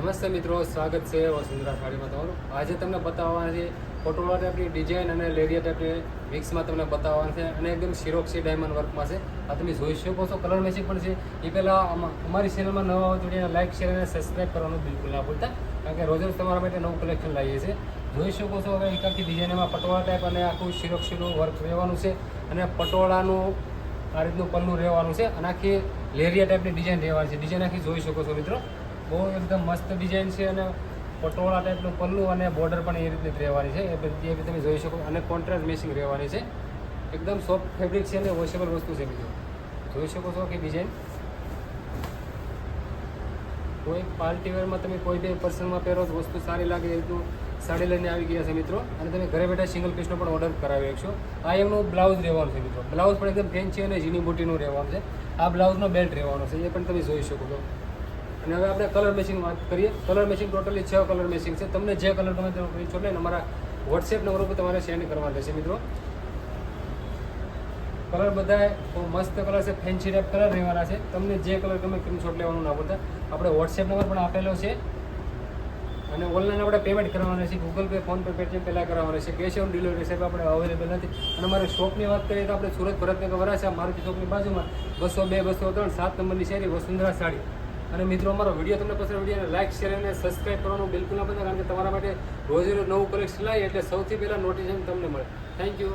નમસ્તે મિત્રો, સ્વાગત છે વસુંધરા સાડીમાં તમારું. આજે તમને બતાવવાના છે પટોળા ટાઈપની ડિઝાઇન અને લેરિયા ટાઈપની મિક્સમાં તમને બતાવવાના છે અને એકદમ સિરોક્સી ડાયમંડ વર્કમાં છે. આ તમે જોઈ શકો છો, કલર મેચિંગ પણ છે. એ પહેલાં અમારી ચેનલમાં નવા હોય તો લાઇક શેર અને સબસ્ક્રાઈબ કરવાનું બિલકુલ ના ભૂલતા, કારણ કે રોજ તમારા માટે નવું કલેક્શન લાવીએ છીએ. જોઈ શકો છો હવે એકાકી ડિઝાઇનમાં પટોળા ટાઈપ અને આખું સિરોક્સીનું વર્ક રહેવાનું છે અને પટોળાનું આ રીતનું પલ્લું રહેવાનું છે અને આખી લેરિયા ટાઈપની ડિઝાઇન રહેવાની છે. ડિઝાઇન આખી જોઈ શકો છો મિત્રો, બહુ એકદમ મસ્ત ડિઝાઇન છે અને પટોળા ટાઈપનું પલ્લું અને બોર્ડર પણ એ રીતની જ રહેવાની છે. એ બધી તમે જોઈ શકો અને કોન્ટ્રાસ્ટ મેચિંગ રહેવાની છે. એકદમ સોફ્ટ ફેબ્રિક છે અને વોશેબલ વસ્તુ છે મિત્રો. જોઈ શકો છો કે ડિઝાઇન કોઈ પાર્ટી વેરમાં તમે કોઈ બી પર્સનમાં પહેરો તો વસ્તુ સારી લાગે એ રીતનું સાડી લઈને આવી ગયા છે મિત્રો. અને તમે ઘરે બેઠા સિંગલ પીસનો પણ ઓર્ડર કરાવી શકશો. આ એમનું બ્લાઉઝ રહેવાનું છે મિત્રો. બ્લાઉઝ પણ એકદમ ફેન્સી અને ઝીણી બુટીનું રહેવાનું છે. આ બ્લાઉઝનો બેલ્ટ રહેવાનો છે, એ પણ તમે જોઈ શકો છો. અને હવે આપણે કલર મેચિંગ વાત કરીએ. Colour matching totally 6 colour matching છે. તમને જે કલર ગમે તે સ્ક્રીનશોટ લઈને અમારા વોટ્સએપ નંબર ઉપર તમારે સેન્ડ કરવા રહેશે મિત્રો. કલર બધા બહુ મસ્ત કલર છે, ફેન્સી ટાઈપ કલર રહેવાના છે. તમને જે કલર ગમે સ્ક્રીનશોટ લેવાનું ના ભૂલતા. આપણે વોટ્સએપ નંબર પણ આપેલો છે અને ઓનલાઈન આપણે પેમેન્ટ કરવાના છે. Google pay, phone pay, Paytm પહેલાં કરવાના છે. કેશ ઓન ડિલિવરી સાહેબ આપણે અવેલેબલ નથી. અને મારી શોપની વાત કરીએ તો આપણે સુરત ભરતનગર વરાછા મારુતિ ચોકની બાજુમાં 202, 203 7 નંબરની શેરી વસુંધરા સાડી. અને મિત્રો, અમારો વિડીયો તમને પસંદ વિડીયોને લાઇક શેર અને સબસ્ક્રાઈબ કરવાનું બિલકુલ ના ભૂલતા, કારણ કે તમારા માટે રોજ નવું કલેક્શન લાવીએ એટલે સૌથી પહેલાં નોટિફિકેશન તમને મળે. Thank you.